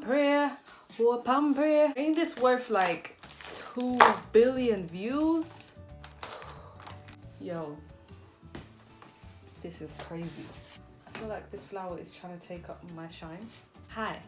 Pampre. Ain't this worth like 2 billion views? Yo, this is crazy. I feel like this flower is trying to take up my shine. Hi.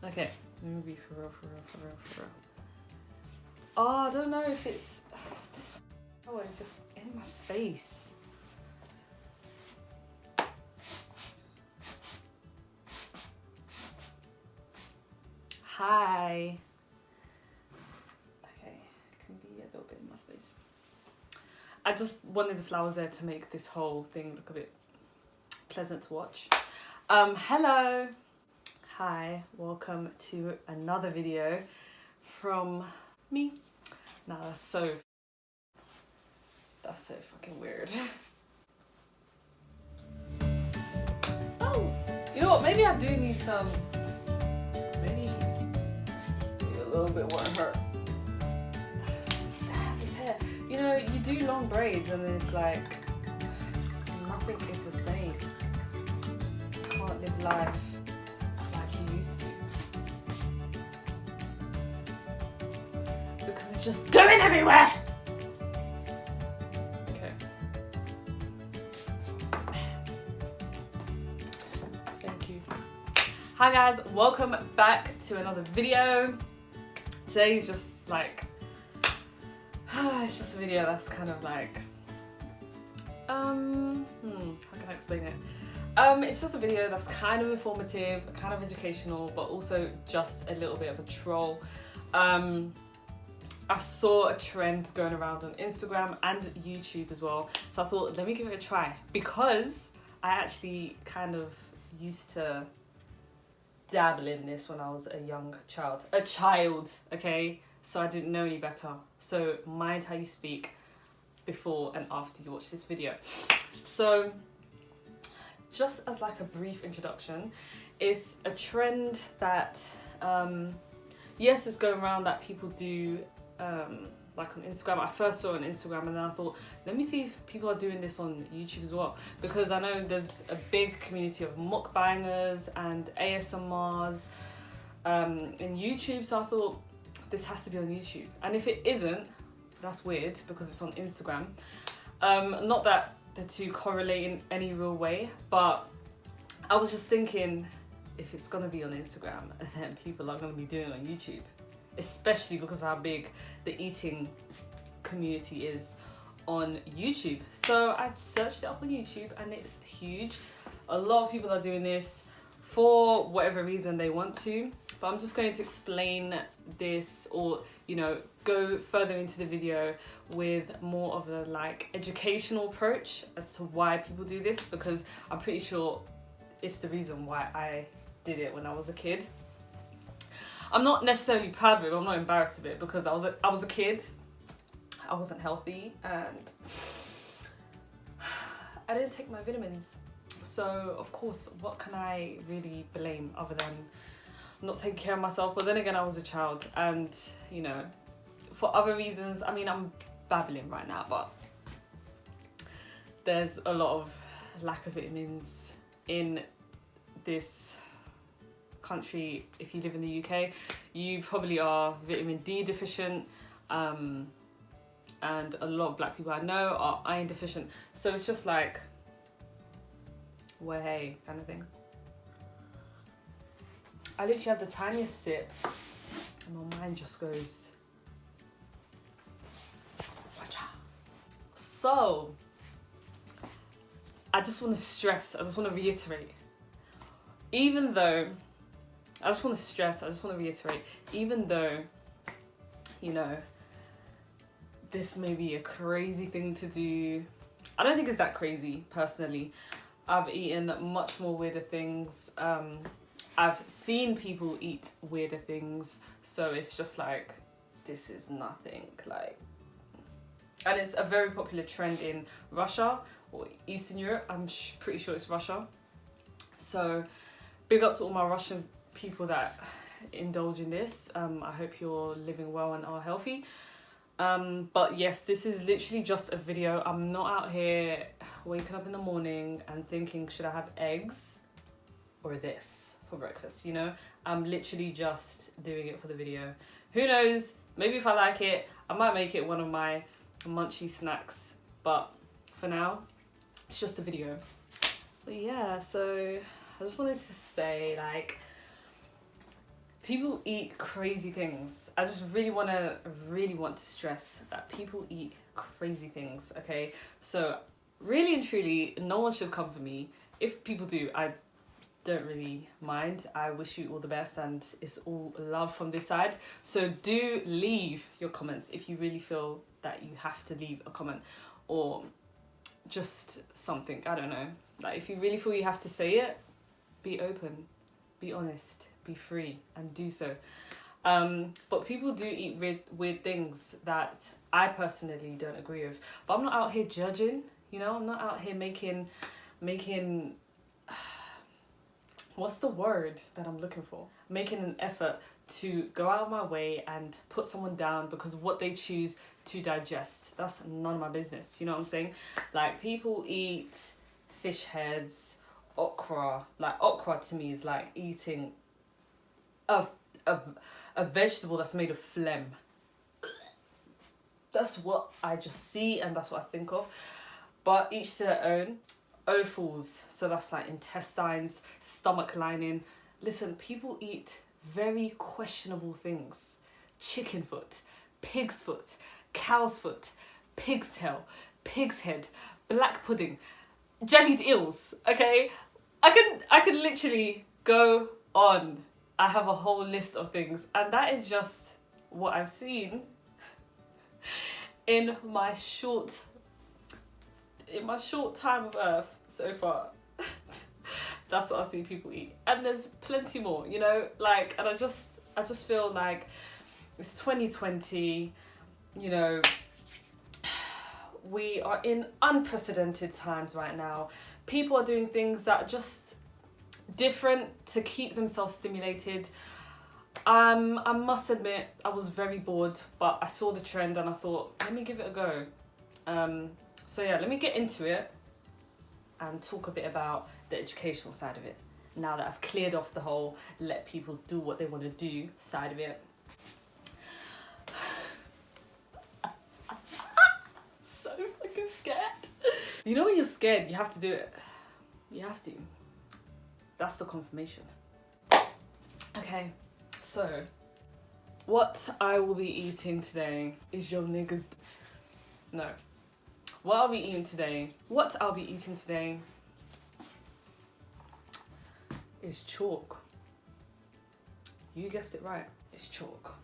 Okay, let me be for real. Oh, I don't know if it's... this flower is just in my space. Hi. Okay, can be a little bit in my space. I just wanted the flowers there to make this whole thing look a bit pleasant to watch. Hello. Hi, welcome to another video from me. Nah, that's so fucking weird. Oh, you know what? Maybe I do need some. Maybe a little bit won't hurt. Damn, his hair. You know, you do long braids and it's like nothing is the same. You can't live life like you used to. Because it's just going everywhere! Okay. Thank you. Hi guys, welcome back to another video. Today is just like, it's just a video that's kind of like, how can I explain it? It's just a video that's kind of informative, kind of educational, but also just a little bit of a troll. I saw a trend going around on Instagram and YouTube as well, so I thought, let me give it a try, because I actually kind of used to dabble in this when I was a young child. Okay? So I didn't know any better. So mind how you speak before and after you watch this video. So just as like a brief introduction, it's a trend that, yes, it's going around that people do like on Instagram. I first saw it on Instagram and then I thought, let me see if people are doing this on YouTube as well, because I know there's a big community of mukbangers and ASMRs in YouTube, so I thought this has to be on YouTube. And if it isn't, that's weird because it's on Instagram. Not that the two correlate in any real way, but I was just thinking, if it's gonna be on Instagram, then people are gonna be doing it on YouTube, especially because of how big the eating community is on YouTube. So I searched it up on YouTube and it's huge. A lot of people are doing this for whatever reason they want to, but I'm just going to explain this, or you know, go further into the video with more of a like educational approach as to why people do this, because I'm pretty sure it's the reason why I did it when I was a kid. I'm not necessarily proud of it, but I'm not embarrassed of it, because I was a kid, I wasn't healthy, and I didn't take my vitamins. So of course, what can I really blame other than not taking care of myself? But then again, I was a child, and you know, for other reasons, I mean, I'm babbling right now, but there's a lot of lack of vitamins in this country. If you live in the UK, you probably are vitamin D deficient, and a lot of black people I know are iron deficient. So it's just like, well, hey, kind of thing. I literally have the tiniest sip and my mind just goes, watcha. So I just want to stress, I just want to reiterate, even though even though, you know, this may be a crazy thing to do, I don't think it's that crazy, personally. I've eaten much more weirder things. I've seen people eat weirder things, so it's just like, this is nothing, like. And it's a very popular trend in Russia or Eastern Europe. I'm pretty sure it's Russia. So big up to all my Russian people that indulge in this. I hope you're living well and are healthy. But yes, this is literally just a video. I'm not out here waking up in the morning and thinking, should I have eggs or this for breakfast, you know? I'm literally just doing it for the video. Who knows, maybe if I like it, I might make it one of my munchy snacks, but for now, it's just a video. But yeah, so I just wanted to say, like, people eat crazy things. I just really want to stress that people eat crazy things, okay? So really and truly, no one should come for me. If people do, I don't really mind. I wish you all the best, and it's all love from this side. So do leave your comments if you really feel that you have to leave a comment, or just something, I don't know. Like, if you really feel you have to say it, be open, be honest, be free, and do so. But people do eat weird things that I personally don't agree with. But I'm not out here judging, you know? I'm not out here making what's the word that I'm looking for? Making an effort to go out of my way and put someone down because of what they choose to digest. That's none of my business, you know what I'm saying? Like, people eat fish heads, okra. Like, okra to me is like eating a vegetable that's made of phlegm. That's what I just see and that's what I think of. But each to their own. Offals, so that's like intestines, stomach lining. Listen, people eat very questionable things. Chicken foot, pig's foot, cow's foot, pig's tail, pig's head, black pudding, jellied eels, okay? I can literally go on. I have a whole list of things, and that is just what I've seen in my short time of earth so far. That's what I've seen people eat, and there's plenty more, you know, like, and I just feel like it's 2020, you know, we are in unprecedented times right now. People are doing things that are just different to keep themselves stimulated. I must admit, I was very bored, but I saw the trend and I thought, let me give it a go. So yeah, let me get into it and talk a bit about the educational side of it, now that I've cleared off the whole let people do what they want to do side of it. So fucking scared. You know when you're scared, you have to do it. You have to. That's the confirmation. Okay, so what I will be eating today is your niggas. No. What I'll be eating today is chalk. You guessed it right, it's chalk.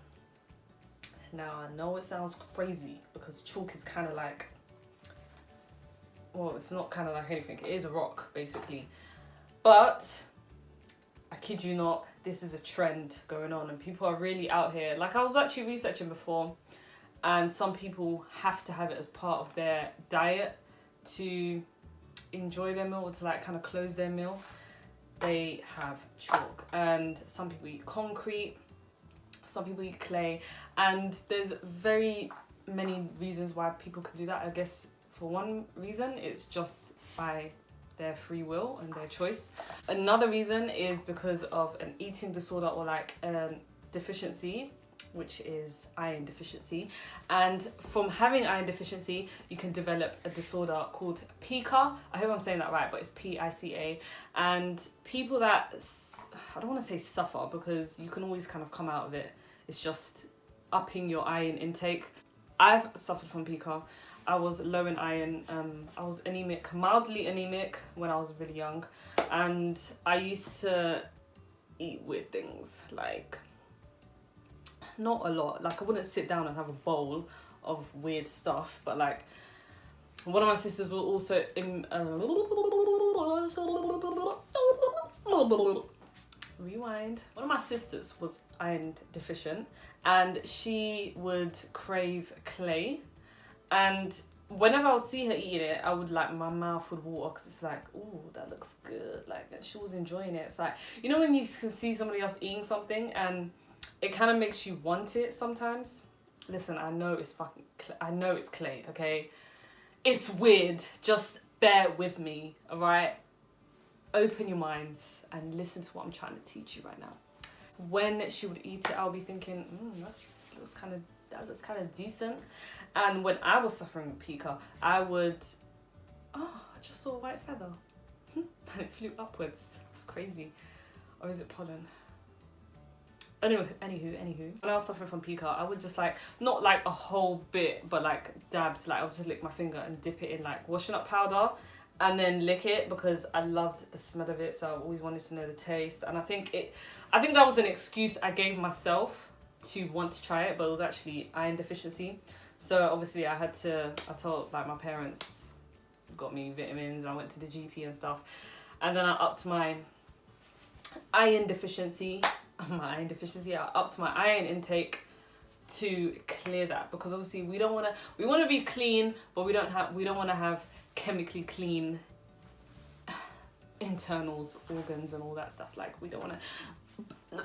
Now, I know it sounds crazy because chalk is kind of like, well, it's not kind of like anything, it is a rock, basically. But, I kid you not, this is a trend going on and people are really out here. Like, I was actually researching before, and some people have to have it as part of their diet to enjoy their meal or to like kind of close their meal. They have chalk, and some people eat concrete, some people eat clay, and there's very many reasons why people can do that. I guess for one reason, it's just by their free will and their choice. Another reason is because of an eating disorder or like deficiency, which is iron deficiency. And from having iron deficiency, you can develop a disorder called pica. I hope I'm saying that right, but it's P-I-C-A. And people that, I don't want to say suffer, because you can always kind of come out of it. It's just upping your iron intake. I've suffered from pica. I was low in iron. I was anemic, mildly anemic when I was really young. And I used to eat weird things, like, not a lot. Like, I wouldn't sit down and have a bowl of weird stuff, but like, one of my sisters was also rewind. One of my sisters was iron deficient, and she would crave clay, and whenever I would see her eating it, I would like, my mouth would water, because it's like, ooh, that looks good. Like, and she was enjoying it. It's like, you know when you can see somebody else eating something and it kind of makes you want it sometimes? Listen, I know it's I know it's clay, okay? It's weird. Just bear with me, alright? open your minds and listen to what I'm trying to teach you right now. When she would eat it, I'll be thinking, that looks kind of decent. And when I was suffering with pica, I would, I just saw a white feather. And it flew upwards. It's crazy. Or is it pollen? Anywho. When I was suffering from pica, I would just like, not like a whole bit, but like dabs, like I would just lick my finger and dip it in like washing up powder and then lick it because I loved the smell of it. So I always wanted to know the taste. And I think that was an excuse I gave myself to want to try it, but it was actually iron deficiency. So obviously I told like my parents got me vitamins and I went to the GP and stuff. And then I upped my iron deficiency. I upped my iron intake to clear that, because obviously we want to be clean, but we don't want to have chemically clean internals, organs and all that stuff. Like we don't want to.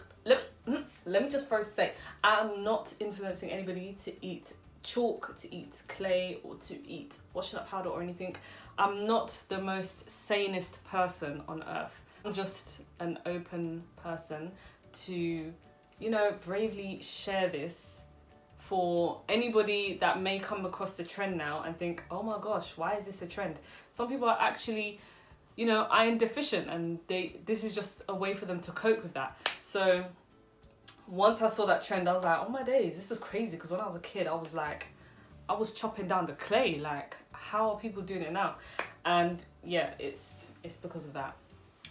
Let me just first say, I'm not influencing anybody to eat chalk, to eat clay, or to eat washing up powder or anything. I'm not the most sanest person on earth. I'm just an open person to, bravely share this for anybody that may come across the trend now and think, oh my gosh, why is this a trend? Some people are actually, iron deficient, and this is just a way for them to cope with that. So once I saw that trend, I was like, oh my days, this is crazy. Because when I was a kid, I was chopping down the clay. Like, how are people doing it now? And yeah, it's because of that.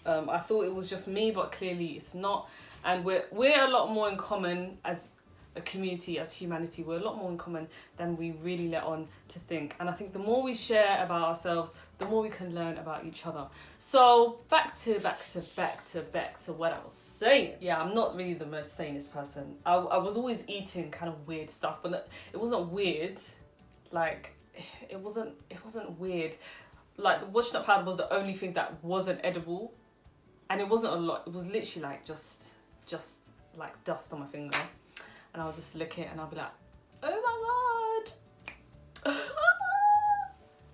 I thought it was just me, but clearly it's not. And we're a lot more in common as a community, as humanity. We're a lot more in common than we really let on to think. And I think the more we share about ourselves, the more we can learn about each other. So back to what I was saying. Yeah, I'm not really the most sanest person. I was always eating kind of weird stuff, but it wasn't weird. Like, it wasn't weird. Like, the washing up powder was the only thing that wasn't edible. And it wasn't a lot. It was literally like just like dust on my finger. And I'll just lick it and I'll be like, oh my god.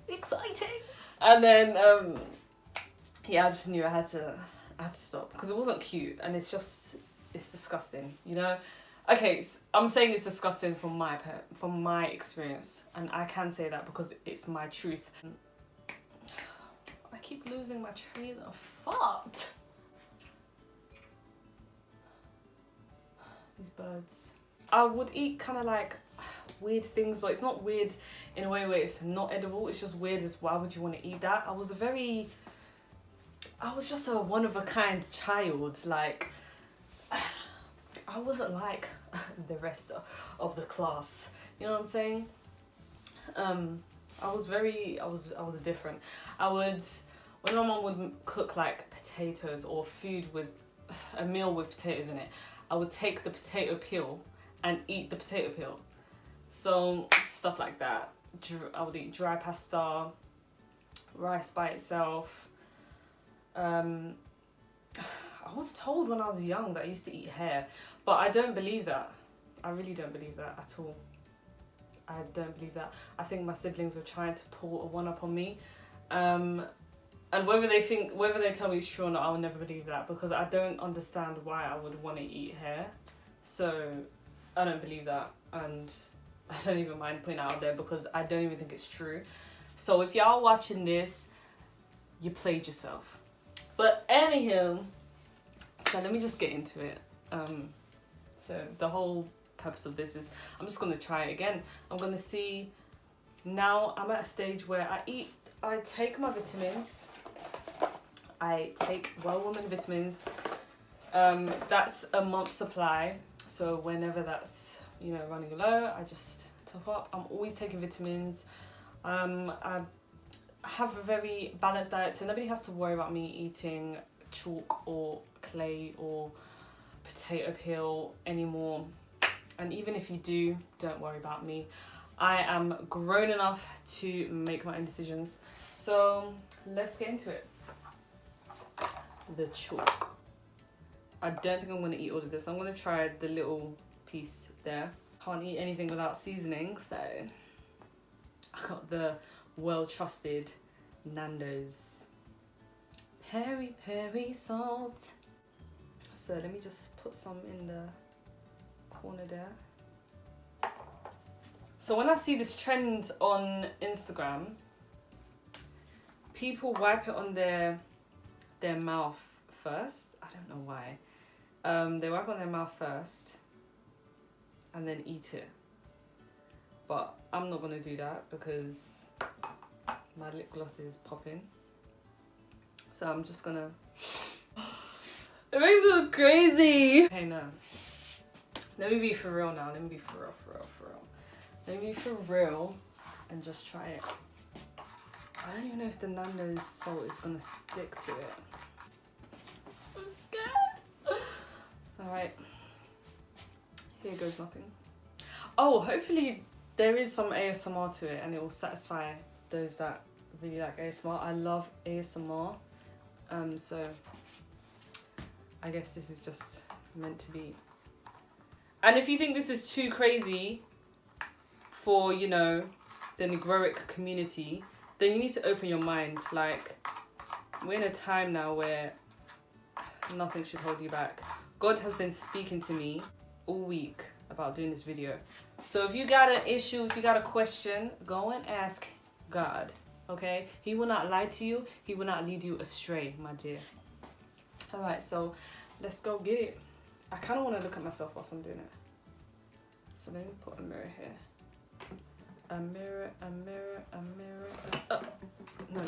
Exciting. And then, I just knew I had to stop, because it wasn't cute, and it's disgusting, Okay, so I'm saying it's disgusting from my experience, and I can say that because it's my truth. I keep losing my train of thought. These birds. I would eat kind of like weird things, but it's not weird in a way where it's not edible. It's just weird as why would you want to eat that? I was just a one-of-a-kind child. Like, I wasn't like the rest of the class. You know what I'm saying? I was different. When my mom would cook like potatoes or food with a meal with potatoes in it, I would take the potato peel and eat the potato peel. So stuff like that. I would eat dry pasta, rice by itself. I was told when I was young that I used to eat hair, but I don't believe that. I really don't believe that at all. I don't believe that. I think my siblings were trying to pull a one up on me. And whether they tell me it's true or not, I'll never believe that, because I don't understand why I would want to eat hair. So I don't believe that, and I don't even mind putting it out there because I don't even think it's true. So if y'all watching this, you played yourself. But anywho, so let me just get into it. So the whole purpose of this is I'm just going to try it again. I'm going to see. Now I'm at a stage where I take my vitamins. I take Well Woman vitamins. That's a month's supply. So whenever that's, running low, I just top up. I'm always taking vitamins. I have a very balanced diet, so nobody has to worry about me eating chalk or clay or potato peel anymore. And even if you do, don't worry about me. I am grown enough to make my own decisions. So let's get into it. The chalk. I don't think I'm going to eat all of this. I'm going to try the little piece there. Can't eat anything without seasoning, so I got the well-trusted Nando's Peri peri salt. So let me just put some in the corner there. So when I see this trend on Instagram, people wipe it on their mouth first. I don't know why. They wipe on their mouth first and then eat it. But I'm not gonna do that because my lip gloss is popping. So I'm just gonna... It makes me look crazy! Okay, no. Let me be for real now. Let me be for real. Let me be for real and just try it. I don't even know if the Nando's salt is gonna stick to it. I'm so scared. Alright. Here goes nothing. Oh, hopefully there is some ASMR to it and it will satisfy those that really like ASMR. I love ASMR. So I guess this is just meant to be. And if you think this is too crazy for, you know, the Negroic community, then you need to open your mind. Like, we're in a time now where nothing should hold you back. God has been speaking to me all week about doing this video. So if you got an issue, if you got a question, go and ask God, okay? He will not lie to you. He will not lead you astray, my dear. All right, so let's go get it. I kind of want to look at myself whilst I'm doing it. So let me put a mirror here. A mirror. Oh, no,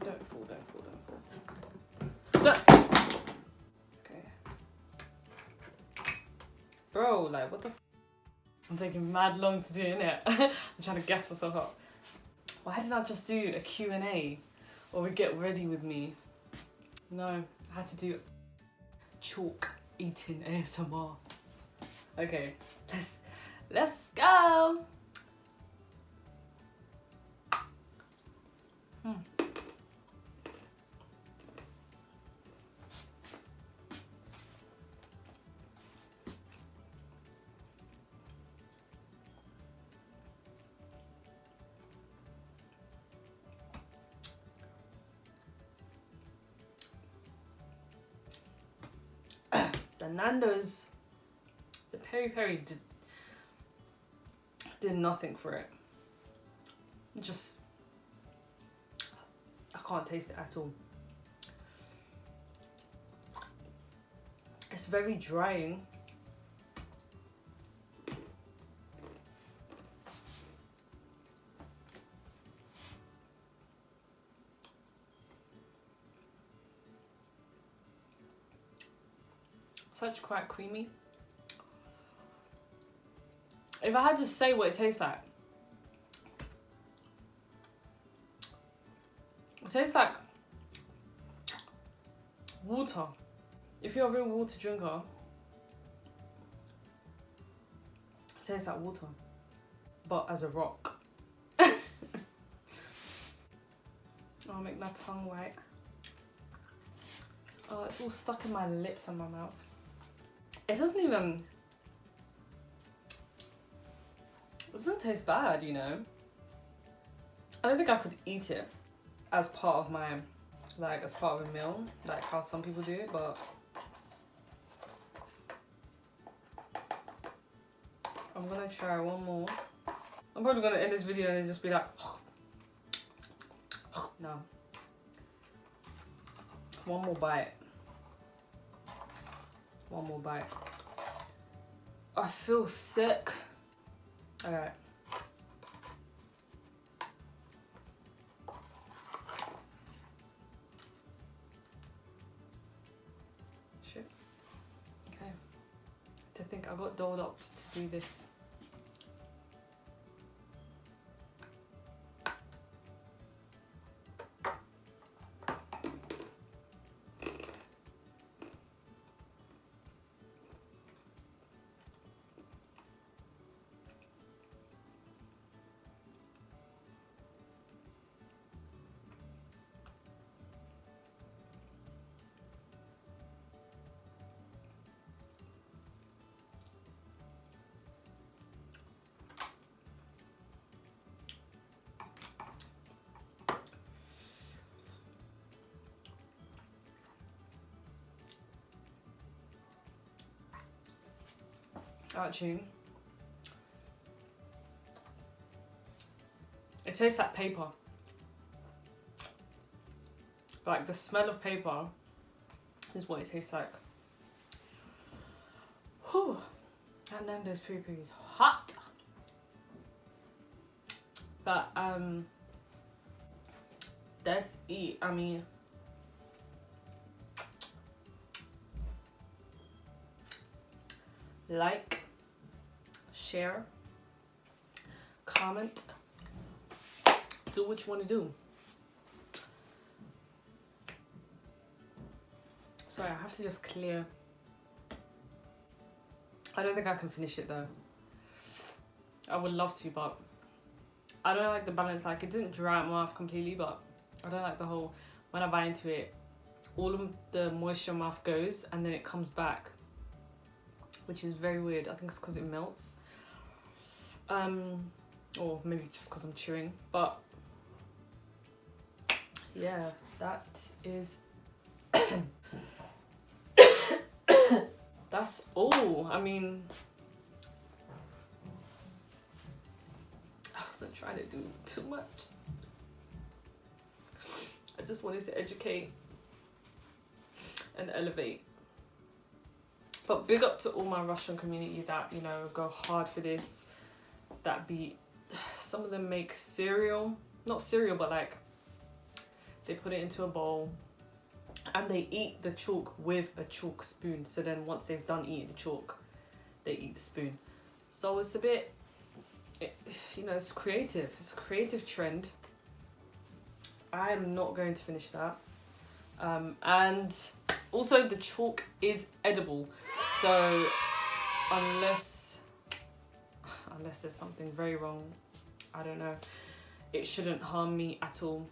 don't fall. Don't. Okay. Bro, like, what the f? I'm taking mad long to do it, innit? I'm trying to gas myself up. Why didn't I just do a Q&A? Or we get ready with me? No, I had to do chalk eating ASMR. Okay, let's go. The Nando's, the peri peri did nothing for it. Just, I can't taste it at all. It's very drying. Such quite creamy. If I had to say what it tastes like, it tastes like water. If you're a real water drinker, it tastes like water, but as a rock. I'll make my tongue white. Oh, it's all stuck in my lips and my mouth. It doesn't taste bad, you know. I don't think I could eat it as part of my, like, as part of a meal, like how some people do it, but I'm gonna try one more. I'm probably gonna end this video and just be like, no. One more bite. One more bite. I feel sick. Alright. Shit. Okay. To think I got doled up to do this. Actually, it tastes like paper. Like the smell of paper is what it tastes like. Whew. That Nando's poo-poo is hot. But let's eat. I mean, like, share, comment, do what you want to do. Sorry, I have to just clear. I don't think I can finish it though. I would love to, but I don't like the balance. Like, it didn't dry out my mouth completely, but I don't like the whole, when I bite into it, all of the moisture in my mouth goes and then it comes back, which is very weird. I think it's because it melts. Or maybe just because I'm chewing. But yeah, that is that's all. I mean, I wasn't trying to do too much. I just wanted to educate and elevate. But big up to all my Russian community that, you know, go hard for this. That some of them make cereal, not cereal, but like they put it into a bowl and they eat the chalk with a chalk spoon. So then once they've done eating the chalk, they eat the spoon. So it's a bit, you know, it's creative. It's a creative trend. I am not going to finish that. And also the chalk is edible. So unless there's something very wrong, I don't know, it shouldn't harm me at all.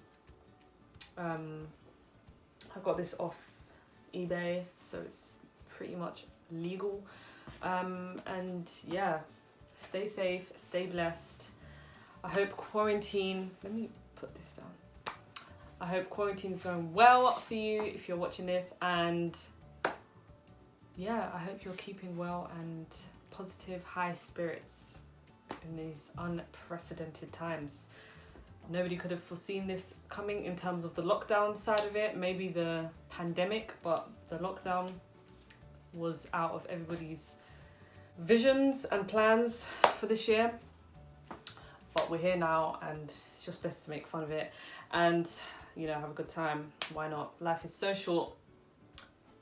I got this off eBay, so it's pretty much legal. And yeah, stay safe, stay blessed. I hope quarantine, let me put this down. I hope quarantine is going well for you if you're watching this, and yeah, I hope you're keeping well and positive, high spirits in these unprecedented times. Nobody could have foreseen this coming in terms of the lockdown side of it, maybe the pandemic, but the lockdown was out of everybody's visions and plans for this year. But we're here now and it's just best to make fun of it and, you know, have a good time. Why not? Life is so short.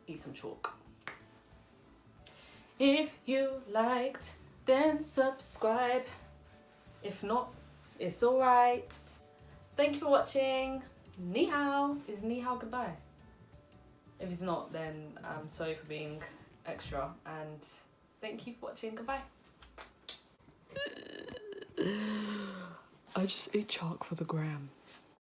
Eat some chalk. If you liked, then subscribe. If not, it's alright. Thank you for watching. Ni hao. Is ni hao goodbye? If it's not, then I'm sorry for being extra. And thank you for watching. Goodbye. I just ate chalk for the gram.